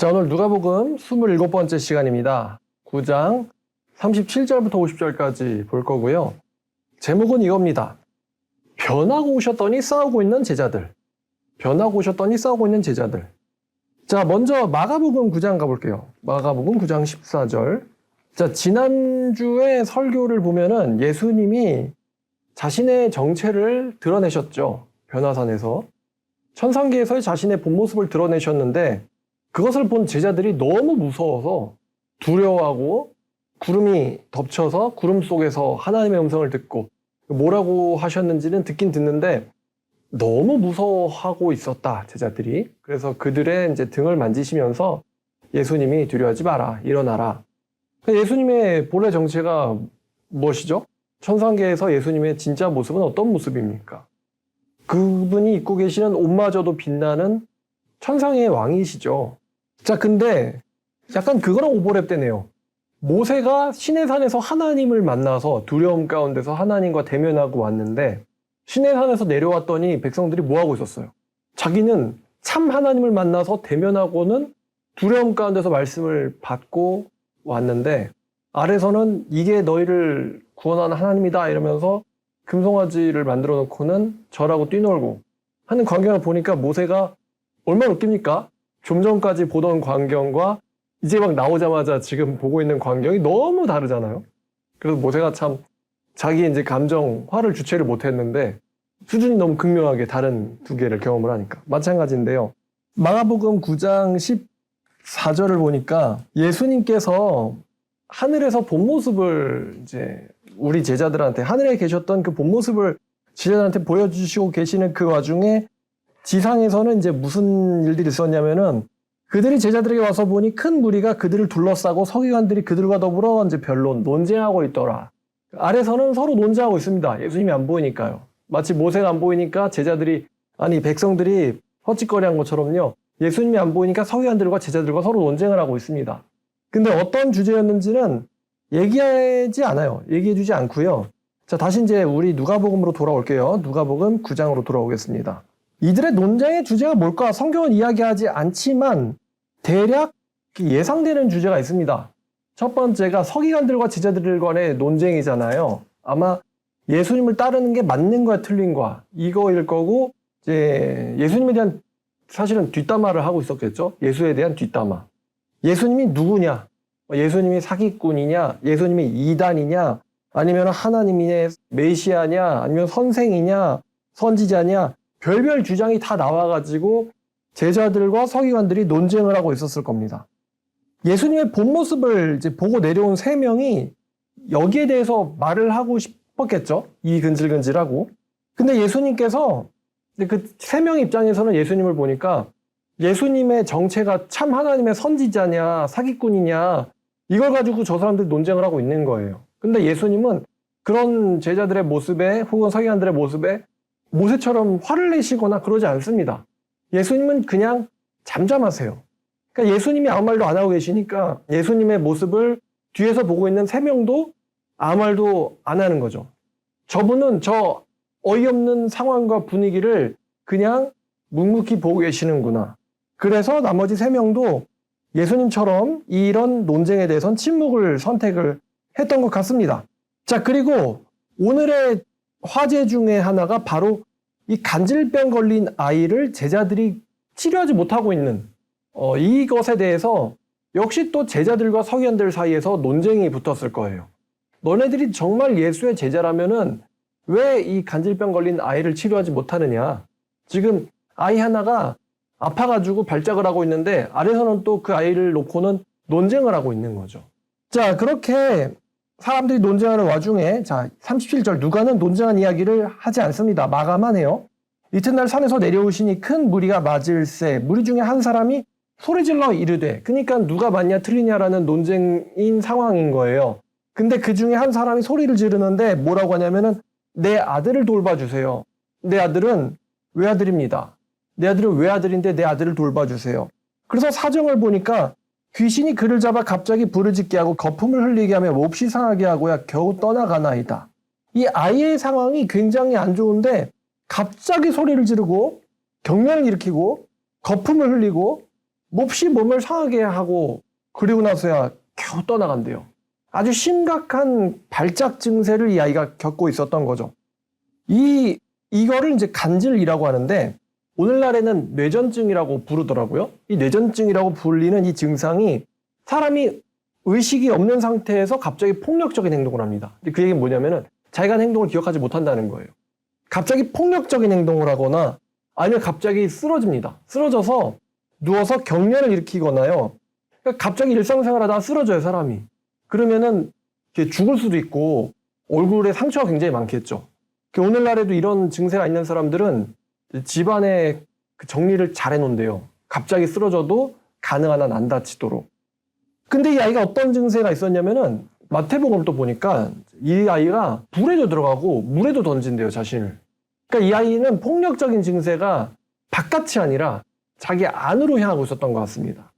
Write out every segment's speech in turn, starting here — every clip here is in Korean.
자, 오늘 누가복음 27번째 시간입니다. 9장 37절부터 50절까지 볼 거고요. 제목은 이겁니다. 변하고 오셨더니 싸우고 있는 제자들. 변하고 오셨더니 싸우고 있는 제자들. 자, 먼저 마가복음 9장 가볼게요. 마가복음 9장 14절. 자, 지난주에 설교를 보면은 예수님이 자신의 정체를 드러내셨죠. 변화산에서. 천상계에서의 자신의 본 모습을 드러내셨는데 그것을 본 제자들이 너무 무서워서 두려워하고 구름이 덮쳐서 구름 속에서 하나님의 음성을 듣고 뭐라고 하셨는지는 듣긴 듣는데 너무 무서워하고 있었다, 제자들이. 그래서 그들의 이제 등을 만지시면서 예수님이 두려워하지 마라, 일어나라. 예수님의 본래 정체가 무엇이죠? 천상계에서 예수님의 진짜 모습은 어떤 모습입니까? 그분이 입고 계시는 옷마저도 빛나는 천상의 왕이시죠. 자, 근데 약간 그거랑 오버랩되네요. 모세가 시내산에서 하나님을 만나서 두려움 가운데서 하나님과 대면하고 왔는데 시내산에서 내려왔더니 백성들이 뭐하고 있었어요? 자기는 참 하나님을 만나서 대면하고는 두려움 가운데서 말씀을 받고 왔는데 아래서는 이게 너희를 구원하는 하나님이다 이러면서 금송아지를 만들어 놓고는 절하고 뛰놀고 하는 광경을 보니까 모세가 얼마나 웃깁니까? 좀 전까지 보던 광경과 이제 막 나오자마자 지금 보고 있는 광경이 너무 다르잖아요. 그래서 모세가 참 자기 이제 감정, 화를 주체를 못했는데 수준이 너무 극명하게 다른 두 개를 경험을 하니까 마찬가지인데요. 마가복음 9장 14절을 보니까 예수님께서 하늘에서 본 모습을 이제 우리 제자들한테 하늘에 계셨던 그 본 모습을 제자들한테 보여주시고 계시는 그 와중에 지상에서는 이제 무슨 일들이 있었냐면은 그들이 제자들에게 와서 보니 큰 무리가 그들을 둘러싸고 서기관들이 그들과 더불어 이제 변론, 논쟁하고 있더라. 아래서는 서로 논쟁하고 있습니다. 예수님이 안 보이니까요. 마치 모세가 안 보이니까 제자들이, 아니, 백성들이 헛짓거리 한 것처럼요. 예수님이 안 보이니까 서기관들과 제자들과 서로 논쟁을 하고 있습니다. 근데 어떤 주제였는지는 얘기하지 않아요. 얘기해주지 않고요. 자, 다시 이제 우리 누가복음으로 돌아올게요. 누가복음 9장으로 돌아오겠습니다. 이들의 논쟁의 주제가 뭘까? 성경은 이야기하지 않지만 대략 예상되는 주제가 있습니다. 첫 번째가 서기관들과 제자들 간의 논쟁이잖아요. 아마 예수님을 따르는 게 맞는 거야, 틀린 거야. 이거일 거고, 이제 예수님에 대한 사실은 뒷담화를 하고 있었겠죠? 예수에 대한 뒷담화. 예수님이 누구냐? 예수님이 사기꾼이냐? 예수님이 이단이냐? 아니면 하나님의 메시아냐? 아니면 선생이냐? 선지자냐? 별별 주장이 다 나와가지고 제자들과 서기관들이 논쟁을 하고 있었을 겁니다. 예수님의 본 모습을 이제 보고 내려온 세 명이 여기에 대해서 말을 하고 싶었겠죠? 이 근질근질하고. 근데 예수님께서 그 세 명 입장에서는 예수님을 보니까 예수님의 정체가 참 하나님의 선지자냐, 사기꾼이냐, 이걸 가지고 저 사람들이 논쟁을 하고 있는 거예요. 근데 예수님은 그런 제자들의 모습에 혹은 서기관들의 모습에 모세처럼 화를 내시거나 그러지 않습니다. 예수님은 그냥 잠잠하세요. 그러니까 예수님이 아무 말도 안 하고 계시니까 예수님의 모습을 뒤에서 보고 있는 세 명도 아무 말도 안 하는 거죠. 저분은 저 어이없는 상황과 분위기를 그냥 묵묵히 보고 계시는구나. 그래서 나머지 세 명도 예수님처럼 이런 논쟁에 대해서는 침묵을 선택을 했던 것 같습니다. 자, 그리고 오늘의 화제 중에 하나가 바로 이 간질병 걸린 아이를 제자들이 치료하지 못하고 있는 이것에 대해서 역시 또 제자들과 서기관들 사이에서 논쟁이 붙었을 거예요. 너네들이 정말 예수의 제자라면은 왜 이 간질병 걸린 아이를 치료하지 못하느냐? 지금 아이 하나가 아파가지고 발작을 하고 있는데 아래서는 또 그 아이를 놓고는 논쟁을 하고 있는 거죠. 자, 그렇게 사람들이 논쟁하는 와중에 자 37절 누가는 논쟁한 이야기를 하지 않습니다. 마가만 해요. 이튿날 산에서 내려오시니 큰 무리가 맞을세 무리 중에 한 사람이 소리질러 이르되, 그러니까 누가 맞냐 틀리냐라는 논쟁인 상황인 거예요. 근데 그 중에 한 사람이 소리를 지르는데 뭐라고 하냐면은 내 아들을 돌봐주세요. 내 아들은 외아들입니다. 내 아들은 외아들인데 내 아들을 돌봐주세요. 그래서 사정을 보니까 귀신이 그를 잡아 갑자기 부르짖게 하고 거품을 흘리게 하며 몹시 상하게 하고야 겨우 떠나가나이다. 이 아이의 상황이 굉장히 안 좋은데 갑자기 소리를 지르고 경련을 일으키고 거품을 흘리고 몹시 몸을 상하게 하고 그리고 나서야 겨우 떠나간대요. 아주 심각한 발작 증세를 이 아이가 겪고 있었던 거죠. 이거를 이제 간질이라고 하는데 오늘날에는 뇌전증이라고 부르더라고요. 이 뇌전증이라고 불리는 이 증상이 사람이 의식이 없는 상태에서 갑자기 폭력적인 행동을 합니다. 그 얘기는 뭐냐면은 자기가 한 행동을 기억하지 못한다는 거예요. 갑자기 폭력적인 행동을 하거나 아니면 갑자기 쓰러집니다. 쓰러져서 누워서 경련을 일으키거나요. 그러니까 갑자기 일상생활하다가 쓰러져요, 사람이. 그러면은 죽을 수도 있고 얼굴에 상처가 굉장히 많겠죠. 오늘날에도 이런 증세가 있는 사람들은 집안에 정리를 잘 해놓은대요. 갑자기 쓰러져도 가능한 한 안 다치도록. 근데 이 아이가 어떤 증세가 있었냐면은 마태복음을 또 보니까 이 아이가 불에도 들어가고 물에도 던진대요, 자신을. 그러니까 이 아이는 폭력적인 증세가 바깥이 아니라 자기 안으로 향하고 있었던 것 같습니다.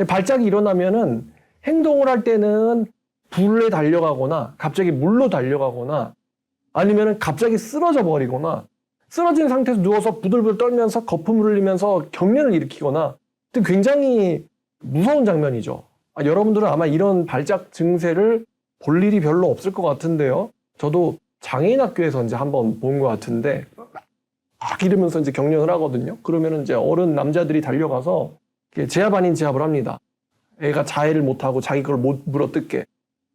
발작이 일어나면은 행동을 할 때는 불에 달려가거나 갑자기 물로 달려가거나 아니면은 갑자기 쓰러져 버리거나 쓰러진 상태에서 누워서 부들부들 떨면서 거품을 흘리면서 경련을 일으키거나 굉장히 무서운 장면이죠. 여러분들은 아마 이런 발작 증세를 볼 일이 별로 없을 것 같은데요. 저도 장애인 학교에서 이제 한번 본 것 같은데 막 이러면서 이제 경련을 하거든요. 그러면은 이제 어른 남자들이 달려가서 제압 아닌 제압을 합니다. 애가 자해를 못하고 자기 걸 못 물어뜯게.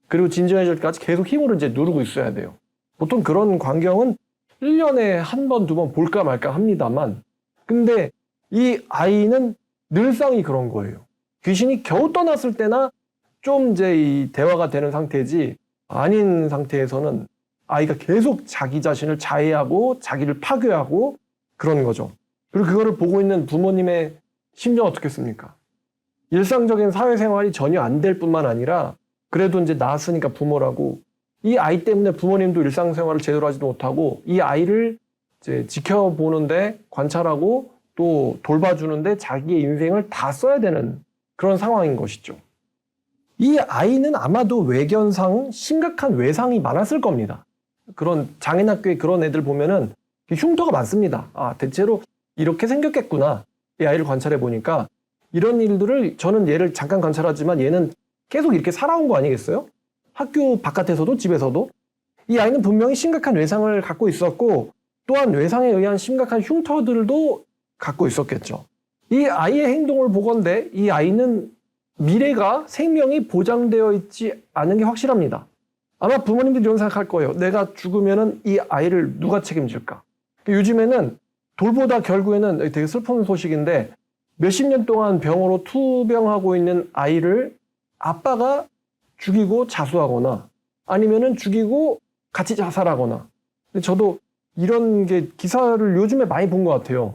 그리고 진정해질 때까지 계속 힘으로 이제 누르고 있어야 돼요. 보통 그런 광경은 1년에 한 번, 두 번 볼까 말까 합니다만 근데 이 아이는 늘상이 그런 거예요. 귀신이 겨우 떠났을 때나 좀 이제 이 대화가 되는 상태지 아닌 상태에서는 아이가 계속 자기 자신을 자해하고 자기를 파괴하고 그런 거죠. 그리고 그거를 보고 있는 부모님의 심정 어떻겠습니까? 일상적인 사회생활이 전혀 안 될 뿐만 아니라 그래도 이제 낳았으니까 부모라고 이 아이 때문에 부모님도 일상생활을 제대로 하지도 못하고 이 아이를 이제 지켜보는데 관찰하고 또 돌봐주는데 자기의 인생을 다 써야 되는 그런 상황인 것이죠. 이 아이는 아마도 외견상 심각한 외상이 많았을 겁니다. 그런 장애인학교에 그런 애들 보면은 흉터가 많습니다. 대체로 이렇게 생겼겠구나. 이 아이를 관찰해 보니까 이런 일들을 저는 얘를 잠깐 관찰하지만 얘는 계속 이렇게 살아온 거 아니겠어요? 학교 바깥에서도 집에서도 이 아이는 분명히 심각한 외상을 갖고 있었고 또한 외상에 의한 심각한 흉터들도 갖고 있었겠죠. 이 아이의 행동을 보건대 이 아이는 미래가 생명이 보장되어 있지 않은 게 확실합니다. 아마 부모님들이 이런 생각할 거예요. 내가 죽으면은 이 아이를 누가 책임질까? 요즘에는 돌보다 결국에는 되게 슬픈 소식인데 몇십 년 동안 병으로 투병하고 있는 아이를 아빠가 죽이고 자수하거나 아니면은 죽이고 같이 자살하거나. 근데 저도 이런 게 기사를 요즘에 많이 본 것 같아요.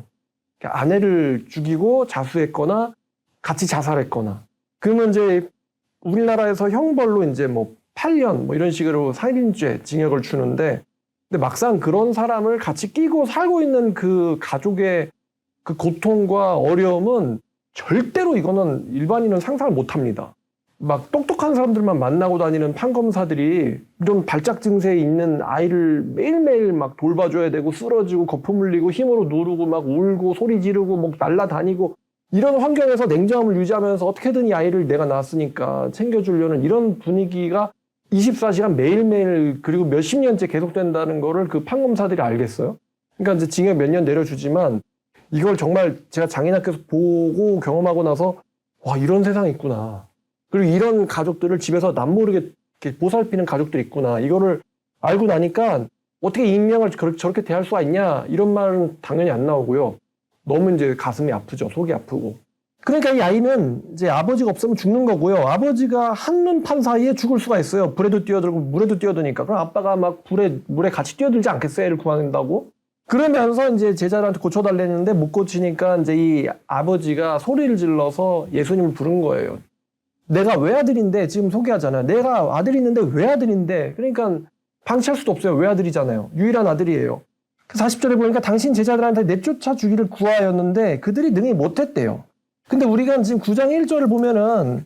아내를 죽이고 자수했거나 같이 자살했거나. 그러면 이제 우리나라에서 형벌로 이제 뭐 8년 뭐 이런 식으로 살인죄 징역을 주는데 근데 막상 그런 사람을 같이 끼고 살고 있는 그 가족의 그 고통과 어려움은 절대로 이거는 일반인은 상상을 못 합니다. 막 똑똑한 사람들만 만나고 다니는 판검사들이 이런 발작 증세에 있는 아이를 매일매일 막 돌봐줘야 되고 쓰러지고 거품 흘리고 힘으로 누르고 막 울고 소리 지르고 막 날아다니고 이런 환경에서 냉정함을 유지하면서 어떻게든 이 아이를 내가 낳았으니까 챙겨주려는 이런 분위기가 24시간 매일매일 그리고 몇십 년째 계속된다는 거를 그 판검사들이 알겠어요? 그러니까 이제 징역 몇 년 내려주지만 이걸 정말 제가 장애인학교에서 보고 경험하고 나서 와 이런 세상이 있구나. 그리고 이런 가족들을 집에서 남모르게 이렇게 보살피는 가족들이 있구나. 이거를 알고 나니까 어떻게 인명을 저렇게 대할 수가 있냐 이런 말은 당연히 안 나오고요. 너무 이제 가슴이 아프죠. 속이 아프고. 그러니까 이 아이는 이제 아버지가 없으면 죽는 거고요. 아버지가 한눈 판 사이에 죽을 수가 있어요. 불에도 뛰어들고 물에도 뛰어드니까. 그럼 아빠가 막 물에 같이 뛰어들지 않겠어요? 애를 구한다고. 그러면서 이제 제자들한테 고쳐달랬는데 못 고치니까 이제 이 아버지가 소리를 질러서 예수님을 부른 거예요. 내가 외아들인데 지금 소개하잖아요. 내가 아들이 있는데 외아들인데 그러니까 방치할 수도 없어요. 외아들이잖아요. 유일한 아들이에요. 40절에 보니까 당신 제자들한테 내쫓아 주기를 구하였는데 그들이 능히 못했대요. 근데 우리가 지금 9장 1절을 보면은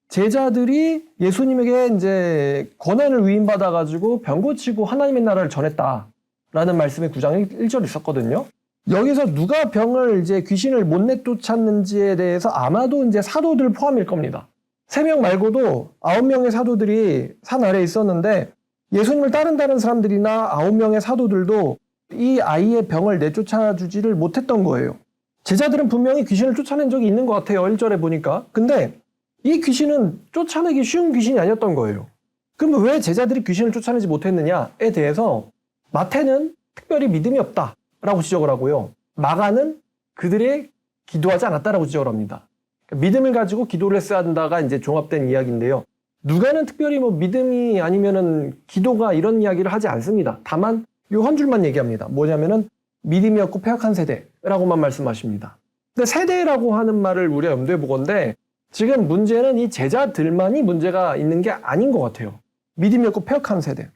제자들이 예수님에게 이제 권한을 위임받아가지고 병 고치고 하나님의 나라를 전했다라는 말씀이 9장 1절에 있었거든요. 여기서 누가 병을 이제 귀신을 못 내쫓았는지에 대해서 아마도 이제 사도들 포함일 겁니다. 3명 말고도 9명의 사도들이 산 아래에 있었는데 예수님을 따른다는 사람들이나 9명의 사도들도 이 아이의 병을 내쫓아 주지를 못했던 거예요. 제자들은 분명히 귀신을 쫓아낸 적이 있는 것 같아요. 1절에 보니까. 근데 이 귀신은 쫓아내기 쉬운 귀신이 아니었던 거예요. 그럼 왜 제자들이 귀신을 쫓아내지 못했느냐에 대해서 마태는 특별히 믿음이 없다라고 지적을 하고요. 마가는 그들의 기도하지 않았다라고 지적을 합니다. 믿음을 가지고 기도를 했어야 한다가 이제 종합된 이야기인데요. 누가는 특별히 뭐 믿음이 아니면은 기도가 이런 이야기를 하지 않습니다. 다만 요 한 줄만 얘기합니다. 뭐냐면은 믿음이 없고 패역한 세대라고만 말씀하십니다. 근데 세대라고 하는 말을 우리가 염두에 보건데 지금 문제는 이 제자들만이 문제가 있는 게 아닌 것 같아요. 믿음이 없고 패역한 세대.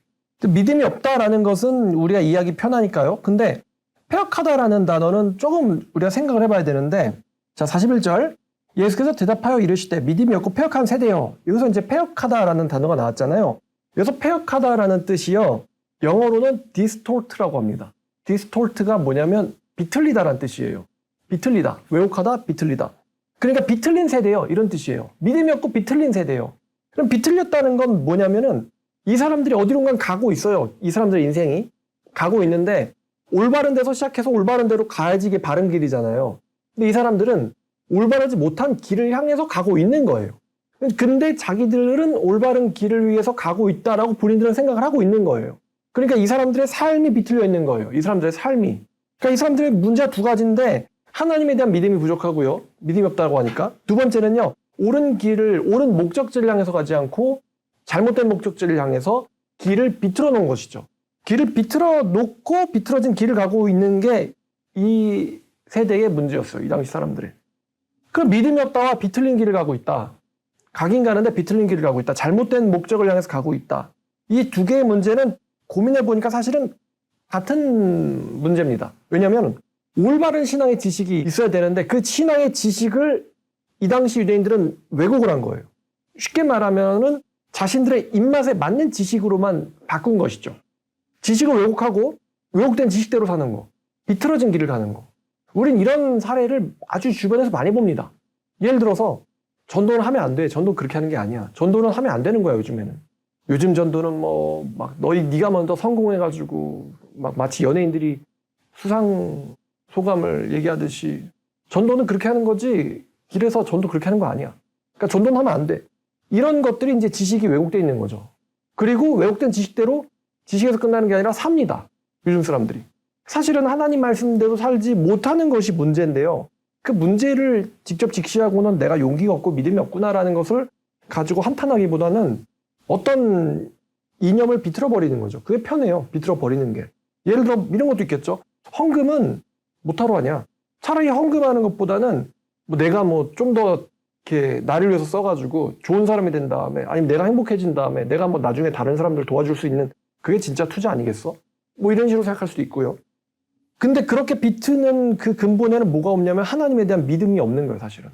믿음이 없다라는 것은 우리가 이해하기 편하니까요. 근데 패역하다라는 단어는 조금 우리가 생각을 해봐야 되는데 자 41절 예수께서 대답하여 이르시되 믿음이 없고 패역한 세대요. 여기서 이제 패역하다라는 단어가 나왔잖아요. 여기서 패역하다라는 뜻이요. 영어로는 distort라고 합니다. distort가 뭐냐면 비틀리다라는 뜻이에요. 비틀리다. 왜곡하다, 비틀리다. 그러니까 비틀린 세대요. 이런 뜻이에요. 믿음이 없고 비틀린 세대요. 그럼 비틀렸다는 건 뭐냐면은 이 사람들이 어디론가 가고 있어요. 이 사람들의 인생이 가고 있는데 올바른 데서 시작해서 올바른 데로 가야지 이게 바른 길이잖아요. 근데 이 사람들은 올바르지 못한 길을 향해서 가고 있는 거예요. 근데 자기들은 올바른 길을 위해서 가고 있다라고 본인들은 생각을 하고 있는 거예요. 그러니까 이 사람들의 삶이 비틀려 있는 거예요. 이 사람들의 삶이. 그러니까 이 사람들의 문제가 두 가지인데 하나님에 대한 믿음이 부족하고요. 믿음이 없다고 하니까. 두 번째는요. 옳은 목적지를 향해서 가지 않고 잘못된 목적지를 향해서 길을 비틀어 놓은 것이죠. 길을 비틀어 놓고 비틀어진 길을 가고 있는 게 이 세대의 문제였어요. 이 당시 사람들의. 그럼 믿음이 없다와 비틀린 길을 가고 있다. 가긴 가는데 비틀린 길을 가고 있다. 잘못된 목적을 향해서 가고 있다. 이 두 개의 문제는 고민해보니까 사실은 같은 문제입니다. 왜냐하면 올바른 신앙의 지식이 있어야 되는데 그 신앙의 지식을 이 당시 유대인들은 왜곡을 한 거예요. 쉽게 말하면은 자신들의 입맛에 맞는 지식으로만 바꾼 것이죠. 지식을 왜곡하고 왜곡된 지식대로 사는 거. 비틀어진 길을 가는 거. 우린 이런 사례를 아주 주변에서 많이 봅니다. 예를 들어서 전도는 하면 안 돼. 전도 그렇게 하는 게 아니야. 전도는 하면 안 되는 거야, 요즘에는. 요즘 전도는 뭐 막 네가 먼저 성공해가지고 막 마치 연예인들이 수상 소감을 얘기하듯이 전도는 그렇게 하는 거지 길에서 전도 그렇게 하는 거 아니야. 그러니까 전도는 하면 안 돼. 이런 것들이 이제 지식이 왜곡되어 있는 거죠. 그리고 왜곡된 지식대로 지식에서 끝나는 게 아니라 삽니다. 요즘 사람들이. 사실은 하나님 말씀대로 살지 못하는 것이 문제인데요. 그 문제를 직접 직시하고는 내가 용기가 없고 믿음이 없구나라는 것을 가지고 한탄하기보다는 어떤 이념을 비틀어버리는 거죠. 그게 편해요. 비틀어버리는 게. 예를 들어 이런 것도 있겠죠. 헌금은 못하러 하냐. 차라리 헌금하는 것보다는 뭐 내가 뭐 좀 더 이렇게 나를 위해서 써가지고 좋은 사람이 된 다음에 아니면 내가 행복해진 다음에 내가 뭐 나중에 다른 사람들 도와줄 수 있는 그게 진짜 투자 아니겠어? 뭐 이런 식으로 생각할 수도 있고요. 근데 그렇게 비트는 그 근본에는 뭐가 없냐면 하나님에 대한 믿음이 없는 거예요, 사실은.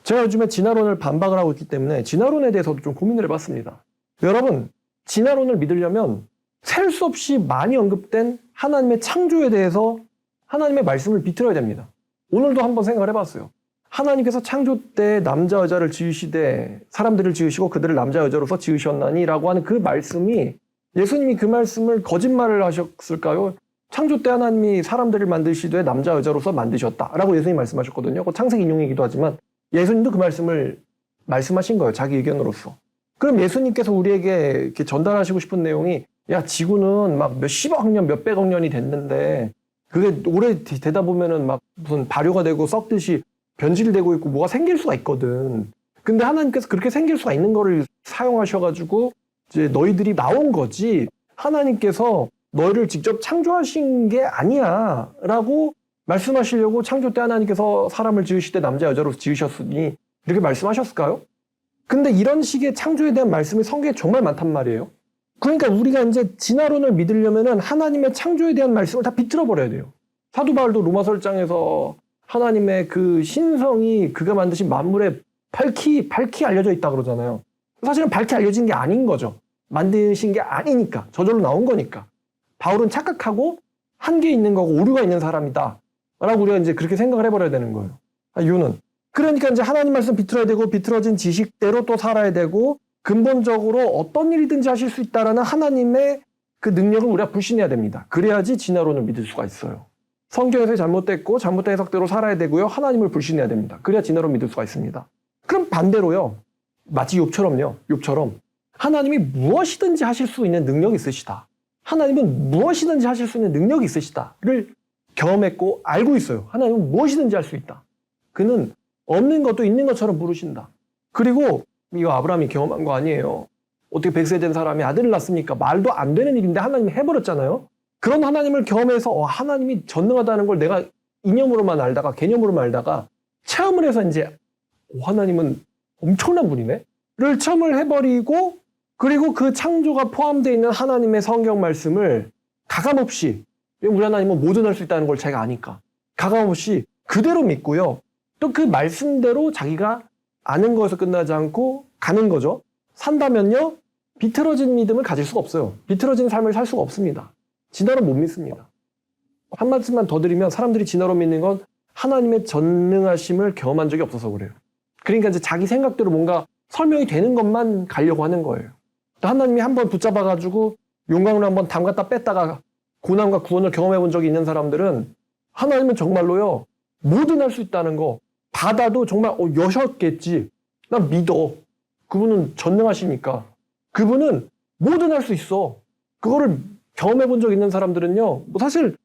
제가 요즘에 진화론을 반박을 하고 있기 때문에 진화론에 대해서도 좀 고민을 해봤습니다. 여러분, 진화론을 믿으려면 셀 수 없이 많이 언급된 하나님의 창조에 대해서 하나님의 말씀을 비틀어야 됩니다. 오늘도 한번 생각을 해봤어요. 하나님께서 창조 때 남자 여자를 지으시되 사람들을 지으시고 그들을 남자 여자로서 지으셨나니 라고 하는 그 말씀이 예수님이 그 말씀을 거짓말을 하셨을까요? 창조 때 하나님이 사람들을 만드시되 남자 여자로서 만드셨다라고 예수님이 말씀하셨거든요. 그 창세기 인용이기도 하지만 예수님도 그 말씀을 말씀하신 거예요. 자기 의견으로서. 그럼 예수님께서 우리에게 이렇게 전달하시고 싶은 내용이 야 지구는 막 몇십억 년, 몇백억 년이 됐는데 그게 오래 되다 보면은 막 무슨 발효가 되고 썩듯이 변질되고 있고 뭐가 생길 수가 있거든. 근데 하나님께서 그렇게 생길 수가 있는 거를 사용하셔가지고 이제 너희들이 나온 거지 하나님께서 너희를 직접 창조하신 게 아니야 라고 말씀하시려고 창조 때 하나님께서 사람을 지으실 때 남자 여자로 지으셨으니 이렇게 말씀하셨을까요? 근데 이런 식의 창조에 대한 말씀이 성경에 정말 많단 말이에요. 그러니까 우리가 이제 진화론을 믿으려면은 하나님의 창조에 대한 말씀을 다 비틀어 버려야 돼요. 사도 바울도 로마서 1장에서 하나님의 그 신성이 그가 만드신 만물에 밝히 알려져 있다 그러잖아요. 사실은 밝히 알려진 게 아닌 거죠. 만드신 게 아니니까. 저절로 나온 거니까. 바울은 착각하고 한계 있는 거고 오류가 있는 사람이다. 라고 우리가 이제 그렇게 생각을 해버려야 되는 거예요. 이유는. 그러니까 이제 하나님 말씀 비틀어야 되고 비틀어진 지식대로 또 살아야 되고 근본적으로 어떤 일이든지 하실 수 있다라는 하나님의 그 능력을 우리가 불신해야 됩니다. 그래야지 진화론을 믿을 수가 있어요. 성경에서 잘못됐고 잘못된 해석대로 살아야 되고요. 하나님을 불신해야 됩니다. 그래야 진화론 믿을 수가 있습니다. 그럼 반대로요. 마치 욥처럼 하나님이 무엇이든지 하실 수 있는 능력이 있으시다. 하나님은 무엇이든지 하실 수 있는 능력이 있으시다를 경험했고 알고 있어요. 하나님은 무엇이든지 할 수 있다. 그는 없는 것도 있는 것처럼 부르신다. 그리고 이거 아브라함이 경험한 거 아니에요. 어떻게 100세 된 사람이 아들을 낳습니까? 말도 안 되는 일인데 하나님이 해버렸잖아요. 그런 하나님을 경험해서 하나님이 전능하다는 걸 내가 이념으로만 알다가 개념으로만 알다가 체험을 해서 이제 하나님은 엄청난 분이네? 를 체험을 해버리고 그리고 그 창조가 포함되어 있는 하나님의 성경 말씀을 가감없이 우리 하나님은 뭐든 할 수 있다는 걸 제가 아니까 가감없이 그대로 믿고요. 또 그 말씀대로 자기가 아는 거에서 끝나지 않고 가는 거죠. 산다면요. 비틀어진 믿음을 가질 수가 없어요. 비틀어진 삶을 살 수가 없습니다. 진화론 못 믿습니다. 한 말씀만 더 드리면 사람들이 진화론 믿는 건 하나님의 전능하심을 경험한 적이 없어서 그래요. 그러니까 이제 자기 생각대로 뭔가 설명이 되는 것만 가려고 하는 거예요. 하나님이 한번 붙잡아가지고 용광로 한번 담갔다 뺐다가 고난과 구원을 경험해 본 적이 있는 사람들은 하나님은 정말로요. 뭐든 할 수 있다는 거 받아도 정말 여셨겠지. 난 믿어. 그분은 전능하시니까. 그분은 뭐든 할 수 있어. 그거를 경험해 본 적 있는 사람들은요. 뭐 사실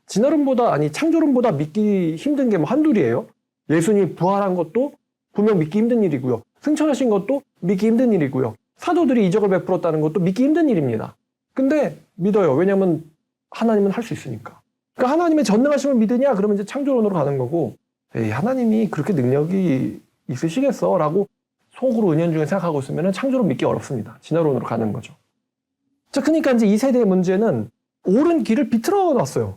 창조론보다 믿기 힘든 게 뭐 한둘이에요. 예수님이 부활한 것도 분명 믿기 힘든 일이고요. 승천하신 것도 믿기 힘든 일이고요. 사도들이 이적을 베풀었다는 것도 믿기 힘든 일입니다. 근데 믿어요. 왜냐하면 하나님은 할 수 있으니까. 그러니까 하나님의 전능하심을 믿으냐? 그러면 이제 창조론으로 가는 거고 에이, 하나님이 그렇게 능력이 있으시겠어? 라고 속으로 은연중에 생각하고 있으면 창조론 믿기 어렵습니다. 진화론으로 가는 거죠. 자, 그러니까 이제 이 세대의 문제는 옳은 길을 비틀어 놨어요.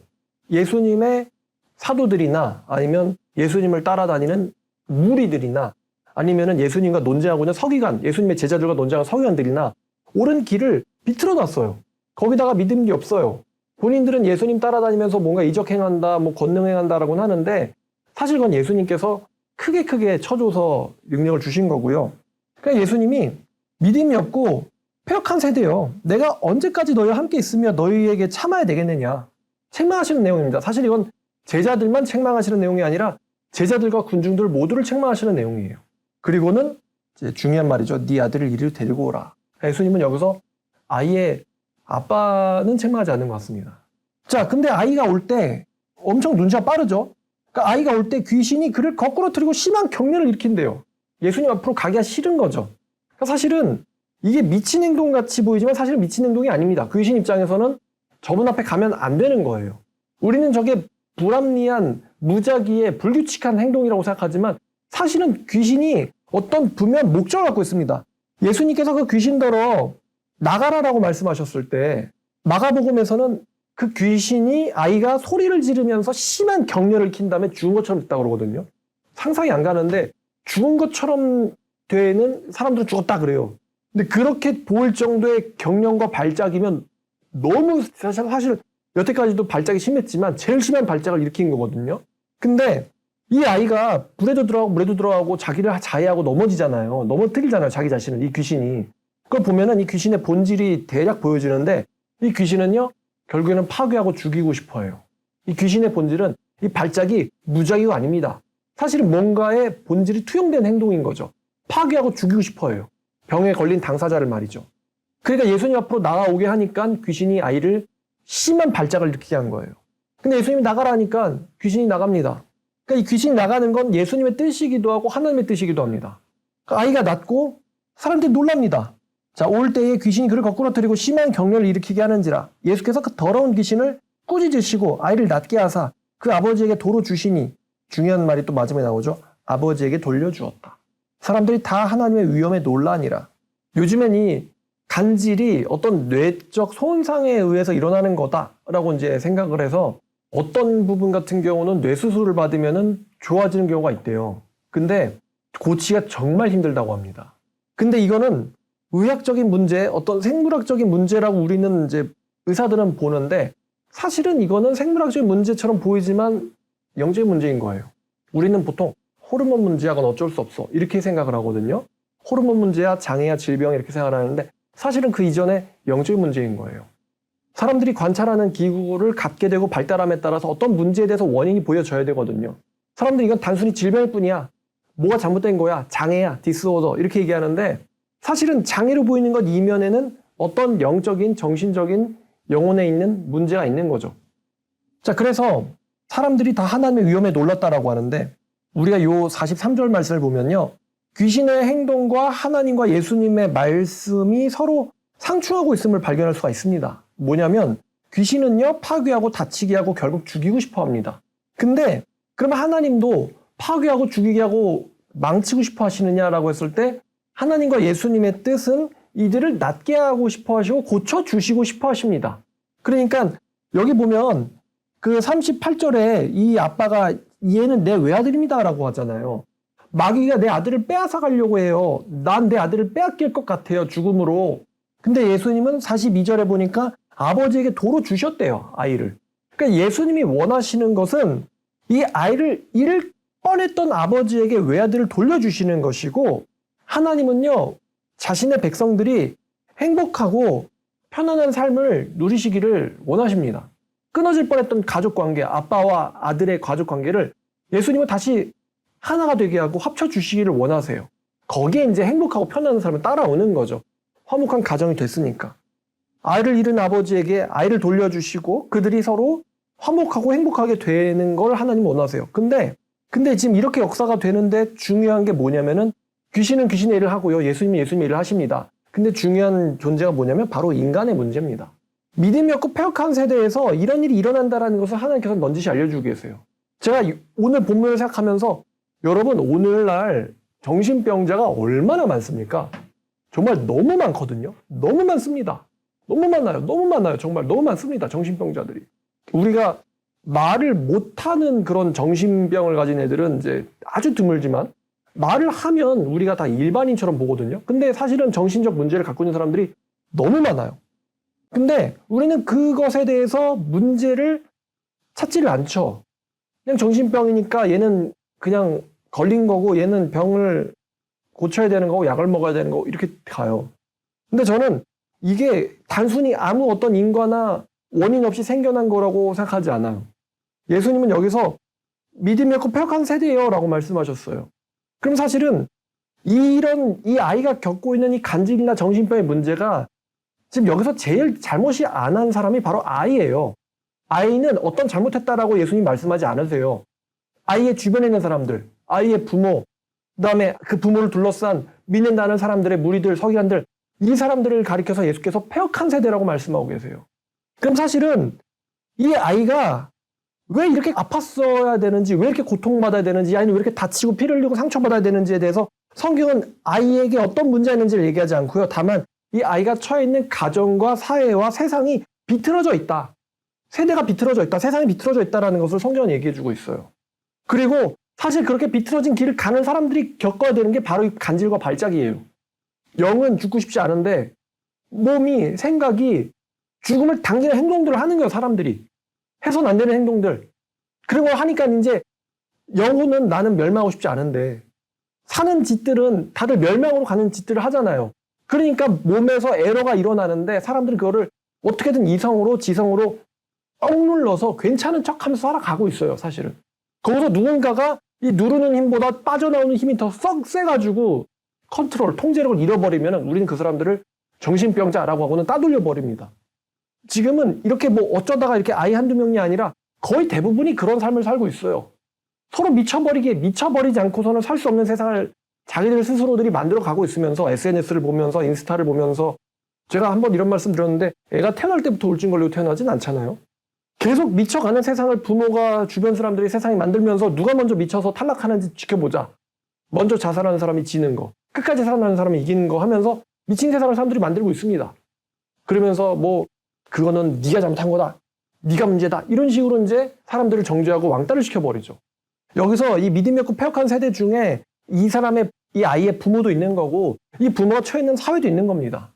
예수님의 사도들이나 아니면 예수님을 따라다니는 무리들이나 아니면은 예수님과 논쟁하고 있는 서기관, 예수님의 제자들과 논쟁하는 서기관들이나 옳은 길을 비틀어 놨어요. 거기다가 믿는 게 없어요. 본인들은 예수님 따라다니면서 뭔가 이적행한다, 뭐 권능행한다라고는 하는데 사실 그건 예수님께서 크게 쳐줘서 능력을 주신 거고요. 그러니까 예수님이 믿음이 없고 폐역한 세대예요. 내가 언제까지 너희와 함께 있으며 너희에게 참아야 되겠느냐. 책망하시는 내용입니다. 사실 이건 제자들만 책망하시는 내용이 아니라 제자들과 군중들 모두를 책망하시는 내용이에요. 그리고는 이제 중요한 말이죠. 네 아들을 이리로 데리고 오라. 예수님은 여기서 아이의 아빠는 책망하지 않는 것 같습니다. 자, 근데 아이가 올 때 엄청 눈치가 빠르죠. 그러니까 아이가 올 때 귀신이 그를 거꾸로 틀고 심한 격려를 일으킨대요. 예수님 앞으로 가기가 싫은 거죠. 그러니까 사실은 이게 미친 행동 같이 보이지만 사실은 미친 행동이 아닙니다. 귀신 입장에서는 저분 앞에 가면 안 되는 거예요. 우리는 저게 불합리한 무작위의 불규칙한 행동이라고 생각하지만 사실은 귀신이 어떤 분명한 목적을 갖고 있습니다. 예수님께서 그 귀신더러 나가라라고 말씀하셨을 때 마가복음에서는 그 귀신이 아이가 소리를 지르면서 심한 격려를 킨 다음에 죽은 것처럼 됐다고 그러거든요. 상상이 안 가는데 죽은 것처럼 되는 사람들은 죽었다 그래요. 근데 그렇게 보일 정도의 격령과 발작이면 너무 사실 여태까지도 발작이 심했지만 제일 심한 발작을 일으킨 거거든요. 근데 이 아이가 불에도 들어가고 물에도 들어가고 자기를 자해하고 넘어지잖아요. 넘어뜨리잖아요. 자기 자신을. 이 귀신이. 그걸 보면은 이 귀신의 본질이 대략 보여지는데 이 귀신은요. 결국에는 파괴하고 죽이고 싶어 해요. 이 귀신의 본질은 이 발작이 무작위가 아닙니다. 사실은 뭔가의 본질이 투영된 행동인 거죠. 파괴하고 죽이고 싶어 해요. 병에 걸린 당사자를 말이죠. 그러니까 예수님 앞으로 나아오게 하니까 귀신이 아이를 심한 발작을 일으키게 한 거예요. 근데 예수님이 나가라 하니까 귀신이 나갑니다. 그러니까 이 귀신이 나가는 건 예수님의 뜻이기도 하고 하나님의 뜻이기도 합니다. 그러니까 아이가 낳고 사람들이 놀랍니다. 자, 올 때에 귀신이 그를 거꾸로 들이고 심한 격려를 일으키게 하는지라 예수께서 그 더러운 귀신을 꾸짖으시고 아이를 낫게 하사 그 아버지에게 도로 주시니 중요한 말이 또 마지막에 나오죠. 아버지에게 돌려주었다. 사람들이 다 하나님의 위엄에 놀라니라. 요즘엔 이 간질이 어떤 뇌적 손상에 의해서 일어나는 거다라고 이제 생각을 해서 어떤 부분 같은 경우는 뇌수술을 받으면은 좋아지는 경우가 있대요. 근데 고치기가 정말 힘들다고 합니다. 근데 이거는 의학적인 문제, 어떤 생물학적인 문제라고 우리는 이제 의사들은 보는데 사실은 이거는 생물학적인 문제처럼 보이지만 영적인 문제인 거예요. 우리는 보통 호르몬 문제야, 그건 어쩔 수 없어, 이렇게 생각을 하거든요. 호르몬 문제야, 장애야, 질병, 이렇게 생각을 하는데 사실은 그 이전에 영적인 문제인 거예요. 사람들이 관찰하는 기구를 갖게 되고 발달함에 따라서 어떤 문제에 대해서 원인이 보여져야 되거든요. 사람들이 이건 단순히 질병일 뿐이야, 뭐가 잘못된 거야, 장애야, 디스오더, 이렇게 얘기하는데 사실은 장애로 보이는 것 이면에는 어떤 영적인, 정신적인, 영혼에 있는 문제가 있는 거죠. 자, 그래서 사람들이 다 하나님의 위엄에 놀랐다라고 하는데 우리가 요 43절 말씀을 보면요, 귀신의 행동과 하나님과 예수님의 말씀이 서로 상충하고 있음을 발견할 수가 있습니다. 뭐냐면 귀신은요, 파괴하고 다치게 하고 결국 죽이고 싶어 합니다. 근데 그러면 하나님도 파괴하고 죽이게 하고 망치고 싶어 하시느냐라고 했을 때 하나님과 예수님의 뜻은 이들을 낫게 하고 싶어 하시고 고쳐주시고 싶어 하십니다. 그러니까 여기 보면 그 38절에 이 아빠가 얘는 내 외아들입니다 라고 하잖아요. 마귀가 내 아들을 빼앗아 가려고 해요. 난 내 아들을 빼앗길 것 같아요, 죽음으로. 근데 예수님은 42절에 보니까 아버지에게 도로 주셨대요, 아이를. 그러니까 예수님이 원하시는 것은 이 아이를 잃을 뻔했던 아버지에게 외아들을 돌려주시는 것이고, 하나님은요, 자신의 백성들이 행복하고 편안한 삶을 누리시기를 원하십니다. 끊어질 뻔했던 가족관계, 아빠와 아들의 가족관계를 예수님은 다시 하나가 되게 하고 합쳐주시기를 원하세요. 거기에 이제 행복하고 편안한 삶을 따라오는 거죠. 화목한 가정이 됐으니까. 아이를 잃은 아버지에게 아이를 돌려주시고 그들이 서로 화목하고 행복하게 되는 걸 하나님 원하세요. 근데 지금 이렇게 역사가 되는데 중요한 게 뭐냐면은 귀신은 귀신의 일을 하고요, 예수님은 예수님의 일을 하십니다. 근데 중요한 존재가 뭐냐면 바로 인간의 문제입니다. 믿음이 없고 폐역한 세대에서 이런 일이 일어난다는 것을 하나님께서 넌지시 알려주고 계세요. 제가 오늘 본문을 생각하면서 여러분, 오늘날 정신병자가 얼마나 많습니까? 정말 너무 많거든요. 너무 많습니다. 너무 많아요. 너무 많아요. 정말 너무 많습니다, 정신병자들이. 우리가 말을 못하는 그런 정신병을 가진 애들은 이제 아주 드물지만 말을 하면 우리가 다 일반인처럼 보거든요. 근데 사실은 정신적 문제를 갖고 있는 사람들이 너무 많아요. 근데 우리는 그것에 대해서 문제를 찾지를 않죠. 그냥 정신병이니까 얘는 그냥 걸린 거고 얘는 병을 고쳐야 되는 거고 약을 먹어야 되는 거고 이렇게 가요. 근데 저는 이게 단순히 아무 어떤 인과나 원인 없이 생겨난 거라고 생각하지 않아요. 예수님은 여기서 믿음이 없고 폐역한 세대예요 라고 말씀하셨어요. 그럼 사실은 이 아이가 겪고 있는 이 간질이나 정신병의 문제가 지금 여기서 제일 잘못이 안 한 사람이 바로 아이예요. 아이는 어떤 잘못했다라고 예수님 말씀하지 않으세요. 아이의 주변에 있는 사람들, 아이의 부모, 그다음에 그 부모를 둘러싼 믿는다는 사람들의 무리들, 서기관들, 이 사람들을 가리켜서 예수께서 폐역한 세대라고 말씀하고 계세요. 그럼 사실은 이 아이가 왜 이렇게 아팠어야 되는지, 왜 이렇게 고통받아야 되는지, 아이는 왜 이렇게 다치고 피를 흘리고 상처받아야 되는지에 대해서 성경은 아이에게 어떤 문제가 있는지를 얘기하지 않고요. 다만 이 아이가 처해 있는 가정과 사회와 세상이 비틀어져 있다. 세대가 비틀어져 있다. 세상이 비틀어져 있다라는 것을 성경은 얘기해주고 있어요. 그리고 사실 그렇게 비틀어진 길을 가는 사람들이 겪어야 되는 게 바로 이 간질과 발작이에요. 영은 죽고 싶지 않은데 몸이, 생각이 죽음을 당기는 행동들을 하는 거예요, 사람들이. 해서는 안 되는 행동들. 그런 걸 하니까 이제 영혼은 나는 멸망하고 싶지 않은데 사는 짓들은 다들 멸망으로 가는 짓들을 하잖아요. 그러니까 몸에서 에러가 일어나는데 사람들은 그거를 어떻게든 이성으로, 지성으로 억눌러서 괜찮은 척하면서 살아가고 있어요, 사실은. 거기서 누군가가 이 누르는 힘보다 빠져나오는 힘이 더 썩 세가지고 컨트롤, 통제력을 잃어버리면 우리는 그 사람들을 정신병자라고 하고는 따돌려 버립니다. 지금은 이렇게 뭐 어쩌다가 이렇게 아이 한두 명이 아니라 거의 대부분이 그런 삶을 살고 있어요. 서로 미쳐버리지 않고서는 살 수 없는 세상을 자기들 스스로들이 만들어 가고 있으면서 SNS를 보면서 인스타를 보면서 제가 한번 이런 말씀 드렸는데 애가 태어날 때부터 우울증 걸리고 태어나진 않잖아요. 계속 미쳐가는 세상을 부모가 주변 사람들이 세상에 만들면서 누가 먼저 미쳐서 탈락하는지 지켜보자. 먼저 자살하는 사람이 지는 거, 끝까지 살아나는 사람이 이기는 거 하면서 미친 세상을 사람들이 만들고 있습니다. 그러면서 뭐 그거는 네가 잘못한 거다, 네가 문제다, 이런 식으로 이제 사람들을 정죄하고 왕따를 시켜버리죠. 여기서 이 믿음이 없고 폐역한 세대 중에 이 아이의 부모도 있는 거고 이 부모가 처해 있는 사회도 있는 겁니다.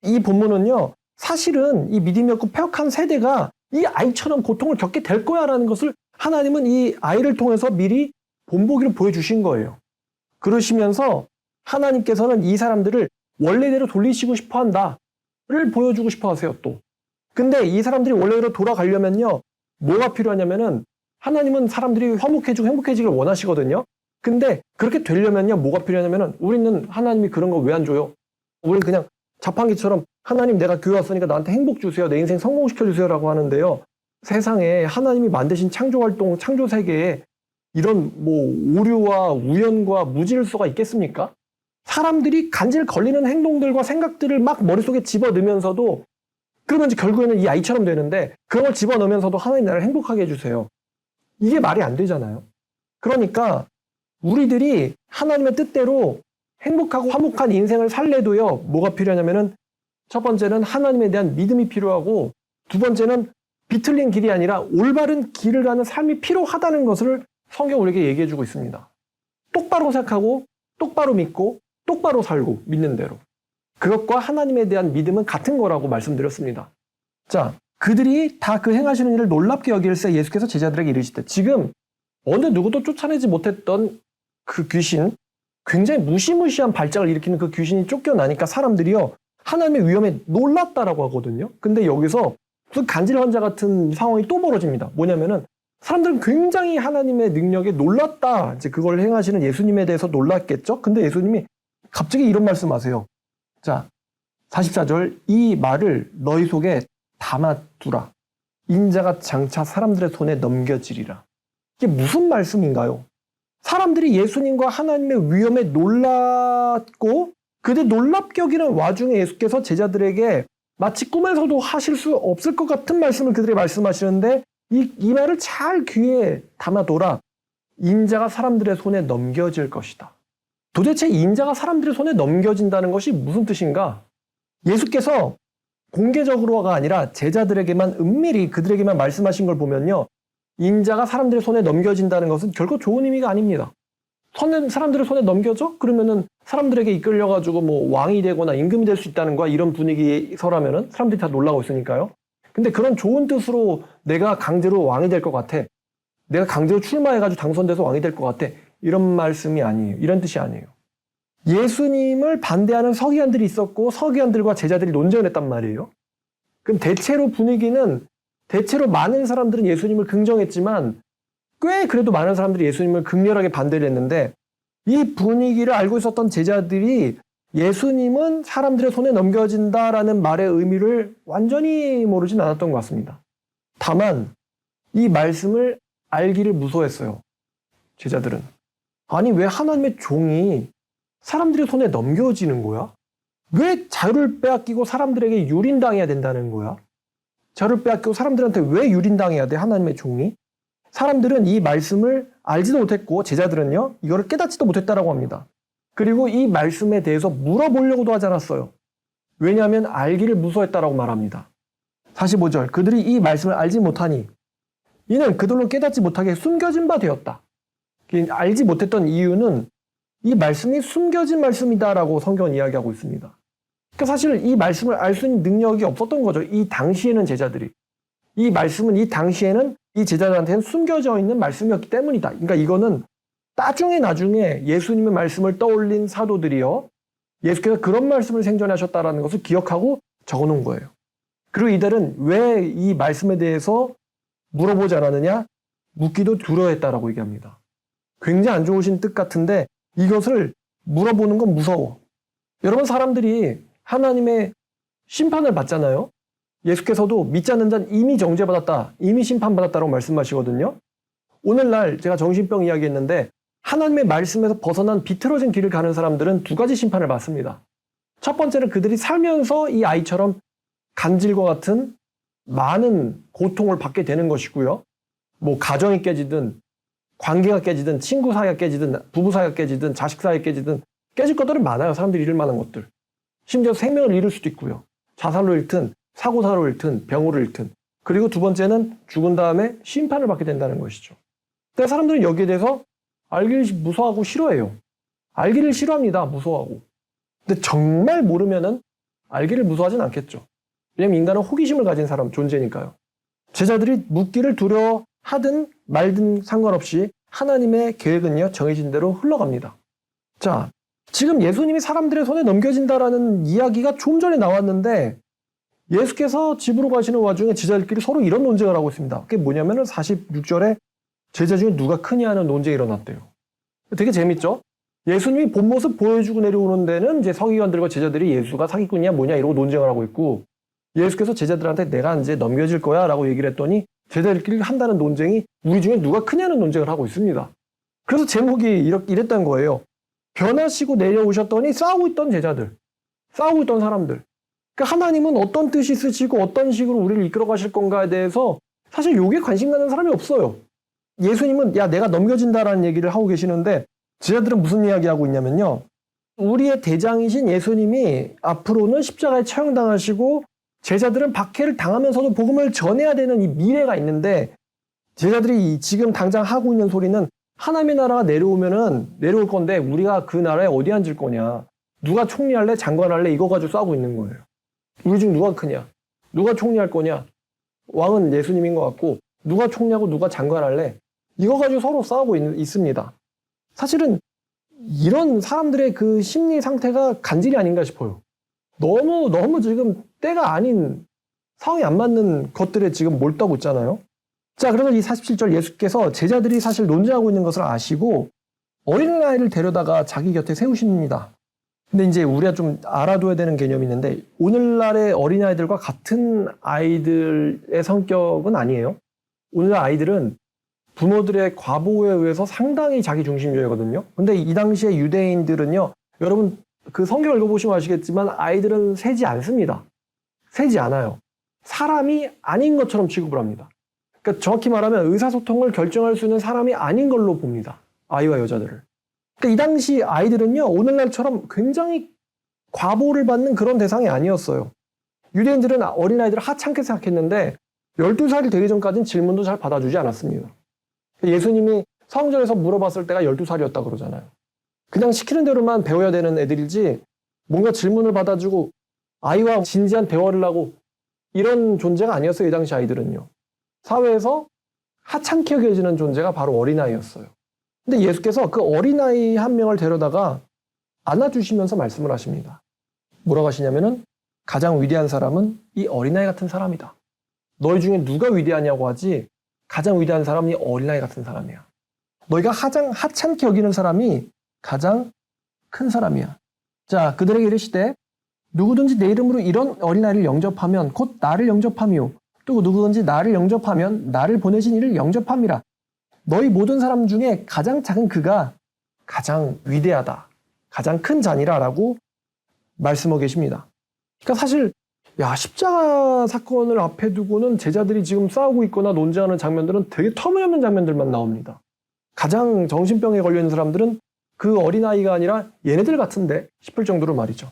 이 본문은요, 사실은 이 믿음이 없고 폐역한 세대가 이 아이처럼 고통을 겪게 될 거야라는 것을 하나님은 이 아이를 통해서 미리 본보기를 보여주신 거예요. 그러시면서 하나님께서는 이 사람들을 원래대로 돌리시고 싶어 한다를 보여주고 싶어 하세요, 또. 근데 이 사람들이 원래대로 돌아가려면요, 뭐가 필요하냐면은 하나님은 사람들이 화목해지고 행복해지길 원하시거든요. 근데 그렇게 되려면요, 뭐가 필요하냐면은 우리는 하나님이 그런 거 왜 안 줘요? 우리는 그냥 자판기처럼 하나님 내가 교회 왔으니까 나한테 행복 주세요. 내 인생 성공시켜 주세요라고 하는데요. 세상에 하나님이 만드신 창조 활동, 창조 세계에 이런 뭐 오류와 우연과 무질서가 있겠습니까? 사람들이 간질 걸리는 행동들과 생각들을 막 머릿속에 집어넣으면서도 그러면 이제 결국에는 이 아이처럼 되는데 그런 걸 집어넣으면서도 하나님 나를 행복하게 해주세요. 이게 말이 안 되잖아요. 그러니까 우리들이 하나님의 뜻대로 행복하고 화목한 인생을 살래도요, 뭐가 필요하냐면은 첫 번째는 하나님에 대한 믿음이 필요하고 두 번째는 비틀린 길이 아니라 올바른 길을 가는 삶이 필요하다는 것을 성경 우리에게 얘기해주고 있습니다. 똑바로 생각하고 똑바로 믿고 똑바로 살고 믿는 대로. 그것과 하나님에 대한 믿음은 같은 거라고 말씀드렸습니다. 자, 그들이 다 그 행하시는 일을 놀랍게 여길세 예수께서 제자들에게 이르시되, 지금 어느 누구도 쫓아내지 못했던 그 귀신, 굉장히 무시무시한 발작을 일으키는 그 귀신이 쫓겨나니까 사람들이요, 하나님의 위엄에 놀랐다라고 하거든요. 근데 여기서 무슨 간질 환자 같은 상황이 또 벌어집니다. 뭐냐면은 사람들은 굉장히 하나님의 능력에 놀랐다. 이제 그걸 행하시는 예수님에 대해서 놀랐겠죠. 근데 예수님이 갑자기 이런 말씀하세요. 자, 44절, 이 말을 너희 속에 담아두라. 인자가 장차 사람들의 손에 넘겨지리라. 이게 무슨 말씀인가요? 사람들이 예수님과 하나님의 위엄에 놀랐고 그들 놀랍게 여기는 와중에 예수께서 제자들에게 마치 꿈에서도 하실 수 없을 것 같은 말씀을 그들에게 말씀하시는데 이 말을 잘 귀에 담아둬라. 인자가 사람들의 손에 넘겨질 것이다. 도대체 인자가 사람들의 손에 넘겨진다는 것이 무슨 뜻인가? 예수께서 공개적으로가 아니라 제자들에게만 은밀히 그들에게만 말씀하신 걸 보면요, 인자가 사람들의 손에 넘겨진다는 것은 결코 좋은 의미가 아닙니다. 사람들의 손에 넘겨져? 그러면은 사람들에게 이끌려가지고 뭐 왕이 되거나 임금이 될 수 있다는 거야. 이런 분위기서라면은 사람들이 다 놀라고 있으니까요. 근데 그런 좋은 뜻으로 내가 강제로 왕이 될 것 같아. 내가 강제로 출마해가지고 당선돼서 왕이 될 것 같아. 이런 말씀이 아니에요. 이런 뜻이 아니에요. 예수님을 반대하는 서기관들이 있었고 서기관들과 제자들이 논쟁을 했단 말이에요. 그럼 대체로 많은 사람들은 예수님을 긍정했지만 꽤 그래도 많은 사람들이 예수님을 극렬하게 반대를 했는데 이 분위기를 알고 있었던 제자들이 예수님은 사람들의 손에 넘겨진다라는 말의 의미를 완전히 모르진 않았던 것 같습니다. 다만 이 말씀을 알기를 무서워했어요. 제자들은. 아니, 왜 하나님의 종이 사람들의 손에 넘겨지는 거야? 왜 자유를 빼앗기고 사람들에게 유린당해야 된다는 거야? 자유를 빼앗기고 사람들한테 왜 유린당해야 돼? 하나님의 종이? 사람들은 이 말씀을 알지도 못했고 제자들은요, 이거를 깨닫지도 못했다라고 합니다. 그리고 이 말씀에 대해서 물어보려고도 하지 않았어요. 왜냐하면 알기를 무서워했다라고 말합니다. 45절, 그들이 이 말씀을 알지 못하니 이는 그들로 깨닫지 못하게 숨겨진 바 되었다. 알지 못했던 이유는 이 말씀이 숨겨진 말씀이다라고 성경은 이야기하고 있습니다. 그러니까 사실 이 말씀을 알 수 있는 능력이 없었던 거죠. 이 당시에는 제자들이. 이 말씀은 이 당시에는 이 제자들한테는 숨겨져 있는 말씀이었기 때문이다. 그러니까 이거는 나중에 예수님의 말씀을 떠올린 사도들이요, 예수께서 그런 말씀을 생전하셨다라는 것을 기억하고 적어놓은 거예요. 그리고 이들은 왜 이 말씀에 대해서 물어보지 않았느냐? 묻기도 두려워했다라고 얘기합니다. 굉장히 안 좋으신 뜻 같은데 이것을 물어보는 건 무서워. 여러분, 사람들이 하나님의 심판을 받잖아요. 예수께서도 믿지 않는 자는 이미 정죄받았다, 이미 심판받았다라고 말씀하시거든요. 오늘날 제가 정신병 이야기했는데 하나님의 말씀에서 벗어난 비틀어진 길을 가는 사람들은 두 가지 심판을 받습니다. 첫 번째는 그들이 살면서 이 아이처럼 간질과 같은 많은 고통을 받게 되는 것이고요. 뭐 가정이 깨지든 관계가 깨지든 친구 사이가 깨지든 부부 사이가 깨지든 자식 사이가 깨지든 깨질 것들은 많아요. 사람들이 잃을 만한 것들. 심지어 생명을 잃을 수도 있고요. 자살로 잃든 사고사로 잃든 병으로 잃든. 그리고 두 번째는 죽은 다음에 심판을 받게 된다는 것이죠. 근데 사람들은 여기에 대해서 알기를 무서워하고 싫어해요. 알기를 싫어합니다. 무서워하고. 근데 정말 모르면은 알기를 무서워하진 않겠죠. 왜냐면 인간은 호기심을 가진 사람, 존재니까요. 제자들이 묻기를 두려워하는 하든 말든 상관없이 하나님의 계획은요, 정해진 대로 흘러갑니다. 자, 지금 예수님이 사람들의 손에 넘겨진다라는 이야기가 좀 전에 나왔는데 예수께서 집으로 가시는 와중에 제자들끼리 서로 이런 논쟁을 하고 있습니다. 그게 뭐냐면은 46절에 제자 중에 누가 크냐 하는 논쟁이 일어났대요. 되게 재밌죠? 예수님이 본 모습 보여주고 내려오는 데는 이제 서기관들과 제자들이 예수가 사기꾼이냐 뭐냐 이러고 논쟁을 하고 있고, 예수께서 제자들한테 내가 이제 넘겨질 거야 라고 얘기를 했더니 제자들끼리 한다는 논쟁이 우리 중에 누가 크냐는 논쟁을 하고 있습니다. 그래서 제목이 이랬던 거예요. 변하시고 내려오셨더니 싸우고 있던 제자들, 싸우고 있던 사람들. 그러니까 하나님은 어떤 뜻이 있으시고 어떤 식으로 우리를 이끌어 가실 건가에 대해서 사실 요게 관심 가는 사람이 없어요. 예수님은 야 내가 넘겨진다라는 얘기를 하고 계시는데 제자들은 무슨 이야기하고 있냐면요. 우리의 대장이신 예수님이 앞으로는 십자가에 처형당하시고 제자들은 박해를 당하면서도 복음을 전해야 되는 이 미래가 있는데, 제자들이 지금 당장 하고 있는 소리는 하나님의 나라가 내려올 건데 우리가 그 나라에 어디 앉을 거냐, 누가 총리할래 장관할래 이거 가지고 싸우고 있는 거예요. 우리 중 누가 크냐, 누가 총리할 거냐, 왕은 예수님인 것 같고 누가 총리하고 누가 장관할래 이거 가지고 서로 싸우고 있습니다. 사실은 이런 사람들의 그 심리 상태가 간질이 아닌가 싶어요. 너무 지금 때가 아닌, 상황이 안 맞는 것들에 지금 몰두하고 있잖아요. 자, 그래서 이 47절 예수께서 제자들이 사실 논쟁하고 있는 것을 아시고 어린아이를 데려다가 자기 곁에 세우십니다. 근데 이제 우리가 좀 알아둬야 되는 개념이 있는데, 오늘날의 어린아이들과 같은 아이들의 성격은 아니에요. 오늘날 아이들은 부모들의 과보에 의해서 상당히 자기중심적이거든요. 근데 이 당시에 유대인들은요, 여러분 그 성경 읽어보시면 아시겠지만 아이들은 세지 않습니다. 세지 않아요. 사람이 아닌 것처럼 취급을 합니다. 그러니까 정확히 말하면 의사소통을 결정할 수 있는 사람이 아닌 걸로 봅니다. 아이와 여자들을. 그러니까 이 당시 아이들은요, 오늘날처럼 굉장히 과보를 받는 그런 대상이 아니었어요. 유대인들은 어린아이들을 하찮게 생각했는데 12살이 되기 전까지는 질문도 잘 받아주지 않았습니다. 예수님이 성전에서 물어봤을 때가 12살이었다 그러잖아요. 그냥 시키는 대로만 배워야 되는 애들이지 뭔가 질문을 받아주고 아이와 진지한 대화를 하고 이런 존재가 아니었어요. 이 당시 아이들은요. 사회에서 하찮게 여겨지는 존재가 바로 어린아이였어요. 근데 예수께서 그 어린아이 한 명을 데려다가 안아주시면서 말씀을 하십니다. 뭐라고 하시냐면은 가장 위대한 사람은 이 어린아이 같은 사람이다. 너희 중에 누가 위대하냐고 하지 가장 위대한 사람은 이 어린아이 같은 사람이야. 너희가 가장 하찮게 여기는 사람이 가장 큰 사람이야. 자, 그들에게 이르시되 누구든지 내 이름으로 이런 어린아이를 영접하면 곧 나를 영접함이요 또 누구든지 나를 영접하면 나를 보내신 이를 영접함이라. 너희 모든 사람 중에 가장 작은 그가 가장 위대하다, 가장 큰 자니라 라고 말씀하고 계십니다. 그러니까 사실 십자가 사건을 앞에 두고는 제자들이 지금 싸우고 있거나 논쟁하는 장면들은 되게 터무니없는 장면들만 나옵니다. 가장 정신병에 걸려있는 사람들은 그 어린아이가 아니라 얘네들 같은데 싶을 정도로 말이죠.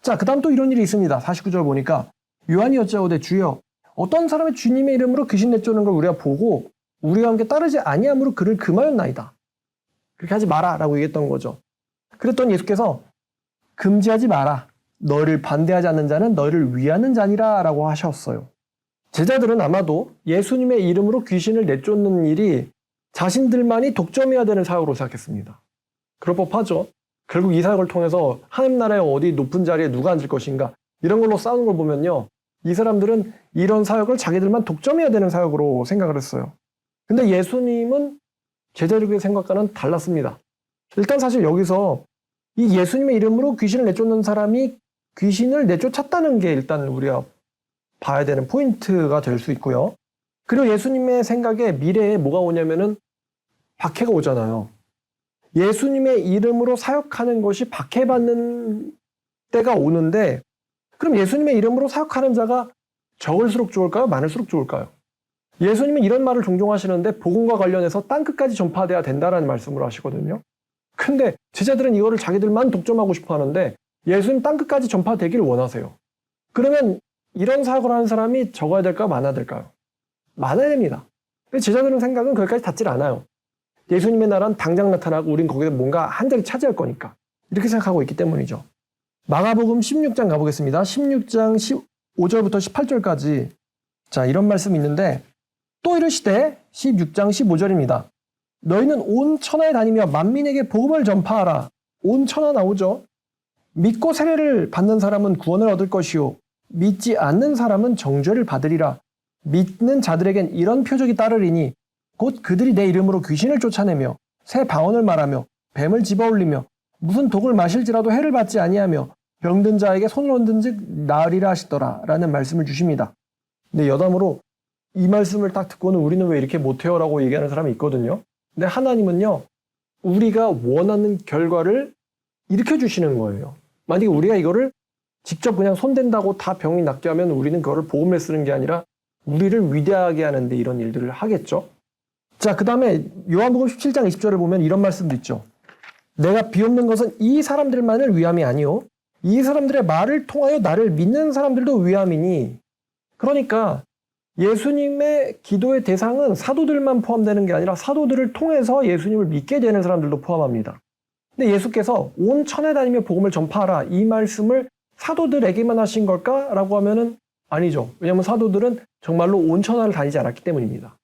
자, 그 다음 또 이런 일이 있습니다. 49절 보니까 요한이 여짜오되 주여 어떤 사람의 주님의 이름으로 귀신 내쫓는 걸 우리가 보고 우리와 함께 따르지 아니함으로 그를 금하였나이다. 그렇게 하지 마라 라고 얘기했던 거죠. 그랬더니 예수께서 금지하지 마라. 너를 반대하지 않는 자는 너를 위하는 자니라 라고 하셨어요. 제자들은 아마도 예수님의 이름으로 귀신을 내쫓는 일이 자신들만이 독점해야 되는 사역으로 생각했습니다. 그럴 법하죠. 결국 이 사역을 통해서 하나님 나라의 어디 높은 자리에 누가 앉을 것인가 이런 걸로 싸우는 걸 보면요, 이 사람들은 이런 사역을 자기들만 독점해야 되는 사역으로 생각을 했어요. 근데 예수님은 제자들의 생각과는 달랐습니다. 일단 사실 여기서 이 예수님의 이름으로 귀신을 내쫓는 사람이 귀신을 내쫓았다는 게 일단 우리가 봐야 되는 포인트가 될 수 있고요. 그리고 예수님의 생각에 미래에 뭐가 오냐면은 박해가 오잖아요. 예수님의 이름으로 사역하는 것이 박해받는 때가 오는데, 그럼 예수님의 이름으로 사역하는 자가 적을수록 좋을까요? 많을수록 좋을까요? 예수님은 이런 말을 종종 하시는데 복음과 관련해서 땅끝까지 전파돼야 된다라는 말씀을 하시거든요. 근데 제자들은 이거를 자기들만 독점하고 싶어 하는데 예수님 땅끝까지 전파되기를 원하세요. 그러면 이런 사역을 하는 사람이 적어야 될까요? 많아야 될까요? 많아야 됩니다. 근데 제자들은 생각은 거기까지 닿질 않아요. 예수님의 나라는 당장 나타나고 우린 거기서 뭔가 한 자리 차지할 거니까 이렇게 생각하고 있기 때문이죠. 마가복음 16장 가보겠습니다. 16장 15절부터 18절까지 자, 이런 말씀이 있는데 또 이르시되 16장 15절입니다. 너희는 온 천하에 다니며 만민에게 복음을 전파하라. 온 천하 나오죠. 믿고 세례를 받는 사람은 구원을 얻을 것이요 믿지 않는 사람은 정죄를 받으리라. 믿는 자들에겐 이런 표적이 따르리니 곧 그들이 내 이름으로 귀신을 쫓아내며 새 방언을 말하며 뱀을 집어올리며 무슨 독을 마실지라도 해를 받지 아니하며 병든 자에게 손을 얹은 즉 나으리라 하시더라 라는 말씀을 주십니다. 근데 여담으로 이 말씀을 딱 듣고는 우리는 왜 이렇게 못해요? 라고 얘기하는 사람이 있거든요. 근데 하나님은요, 우리가 원하는 결과를 일으켜주시는 거예요. 만약에 우리가 이거를 직접 그냥 손댄다고 다 병이 낫게 하면 우리는 그거를 복음에 쓰는 게 아니라 우리를 위대하게 하는데 이런 일들을 하겠죠. 자, 그 다음에 요한복음 17장 20절을 보면 이런 말씀도 있죠. 내가 비옵는 것은 이 사람들만을 위함이 아니요 이 사람들의 말을 통하여 나를 믿는 사람들도 위함이니. 그러니까 예수님의 기도의 대상은 사도들만 포함되는 게 아니라 사도들을 통해서 예수님을 믿게 되는 사람들도 포함합니다. 근데 예수께서 온 천하에 다니며 복음을 전파하라 이 말씀을 사도들에게만 하신 걸까라고 하면은 아니죠. 왜냐하면 사도들은 정말로 온 천하를 다니지 않았기 때문입니다.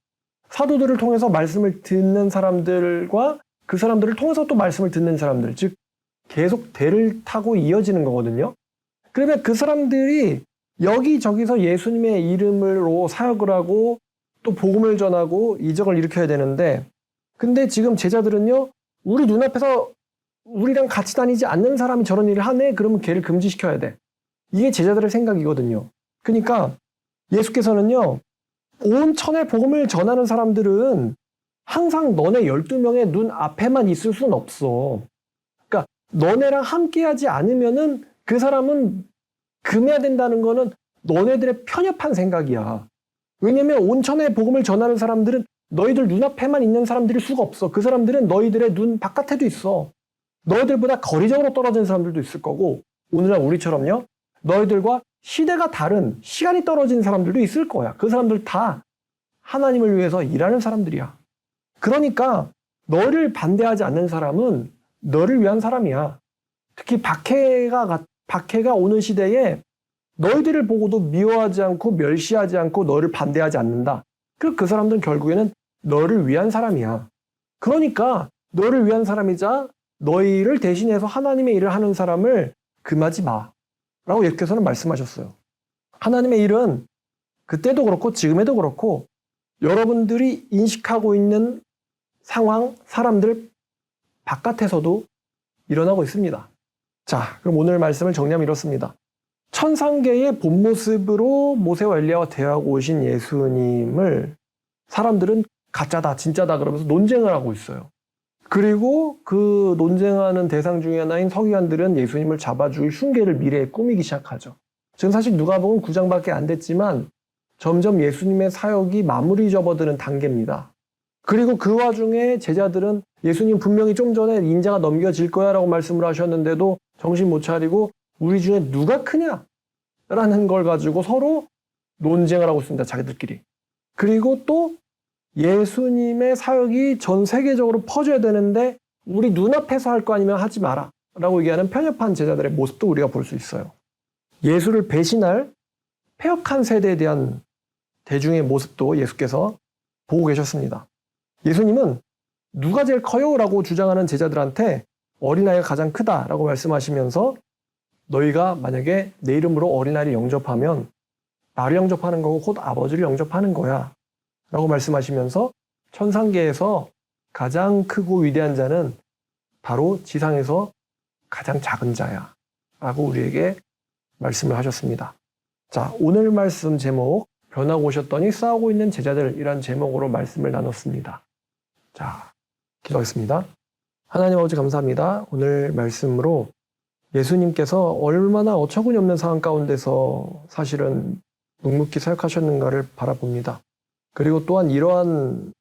사도들을 통해서 말씀을 듣는 사람들과 그 사람들을 통해서 또 말씀을 듣는 사람들, 즉 계속 대를 타고 이어지는 거거든요. 그러면 그 사람들이 여기저기서 예수님의 이름으로 사역을 하고 또 복음을 전하고 이적을 일으켜야 되는데, 근데 지금 제자들은요, 우리 눈앞에서 우리랑 같이 다니지 않는 사람이 저런 일을 하네? 그러면 걔를 금지시켜야 돼. 이게 제자들의 생각이거든요. 그러니까 예수께서는요, 온 천에 복음을 전하는 사람들은 항상 너네 12명의 눈 앞에만 있을 수는 없어. 그러니까 너네랑 함께하지 않으면은 그 사람은 금해야 된다는 거는 너네들의 편협한 생각이야. 왜냐면 온 천에 복음을 전하는 사람들은 너희들 눈앞에만 있는 사람들일 수가 없어. 그 사람들은 너희들의 눈 바깥에도 있어. 너희들보다 거리적으로 떨어진 사람들도 있을 거고, 오늘날 우리처럼요, 너희들과 시대가 다른, 시간이 떨어진 사람들도 있을 거야. 그 사람들 다 하나님을 위해서 일하는 사람들이야. 그러니까 너를 반대하지 않는 사람은 너를 위한 사람이야. 특히 박해가 오는 시대에 너희들을 보고도 미워하지 않고 멸시하지 않고 너를 반대하지 않는다. 그 사람들은 결국에는 너를 위한 사람이야. 그러니까 너를 위한 사람이자 너희를 대신해서 하나님의 일을 하는 사람을 금하지 마. 라고 예수께서는 말씀하셨어요. 하나님의 일은 그때도 그렇고 지금에도 그렇고 여러분들이 인식하고 있는 상황, 사람들 바깥에서도 일어나고 있습니다. 자, 그럼 오늘 말씀을 정리하면 이렇습니다. 천상계의 본 모습으로 모세와 엘리야와 대하고 오신 예수님을 사람들은 가짜다, 진짜다 그러면서 논쟁을 하고 있어요. 그리고 그 논쟁하는 대상 중에 하나인 서기관들은 예수님을 잡아 죽일 흉계를 미래에 꾸미기 시작하죠. 지금 사실 누가복음 9장밖에 안 됐지만 점점 예수님의 사역이 마무리 접어드는 단계입니다. 그리고 그 와중에 제자들은 예수님 분명히 좀 전에 인자가 넘겨질 거야 라고 말씀을 하셨는데도 정신 못 차리고 우리 중에 누가 크냐? 라는 걸 가지고 서로 논쟁을 하고 있습니다. 자기들끼리. 그리고 또 예수님의 사역이 전 세계적으로 퍼져야 되는데 우리 눈앞에서 할 거 아니면 하지 마라 라고 얘기하는 편협한 제자들의 모습도 우리가 볼 수 있어요. 예수를 배신할 폐역한 세대에 대한 대중의 모습도 예수께서 보고 계셨습니다. 예수님은 누가 제일 커요? 라고 주장하는 제자들한테 어린아이가 가장 크다라고 말씀하시면서 너희가 만약에 내 이름으로 어린아이를 영접하면 나를 영접하는 거고 곧 아버지를 영접하는 거야 라고 말씀하시면서 천상계에서 가장 크고 위대한 자는 바로 지상에서 가장 작은 자야 라고 우리에게 말씀을 하셨습니다. 자, 오늘 말씀 제목 변하고 오셨더니 싸우고 있는 제자들이란 제목으로 말씀을 나눴습니다. 자, 기도하겠습니다. 하나님 아버지 감사합니다. 오늘 말씀으로 예수님께서 얼마나 어처구니 없는 상황 가운데서 사실은 묵묵히 사역하셨는가를 바라봅니다. 그리고 또한 이러한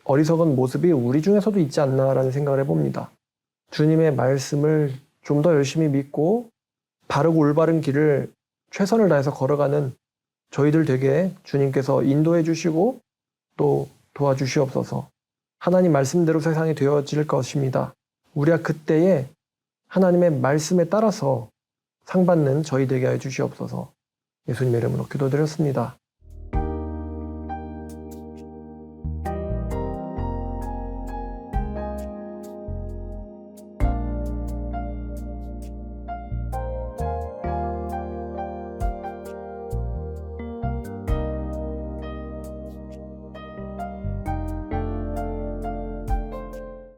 어리석은 모습이 우리 중에서도 있지 않나라는 생각을 해봅니다. 주님의 말씀을 좀 더 열심히 믿고 바르고 올바른 길을 최선을 다해서 걸어가는 저희들 되게 주님께서 인도해 주시고 또 도와주시옵소서. 하나님 말씀대로 세상이 되어질 것입니다. 우리가 그때에 하나님의 말씀에 따라서 상받는 저희 되게 해 주시옵소서. 예수님의 이름으로 기도드렸습니다.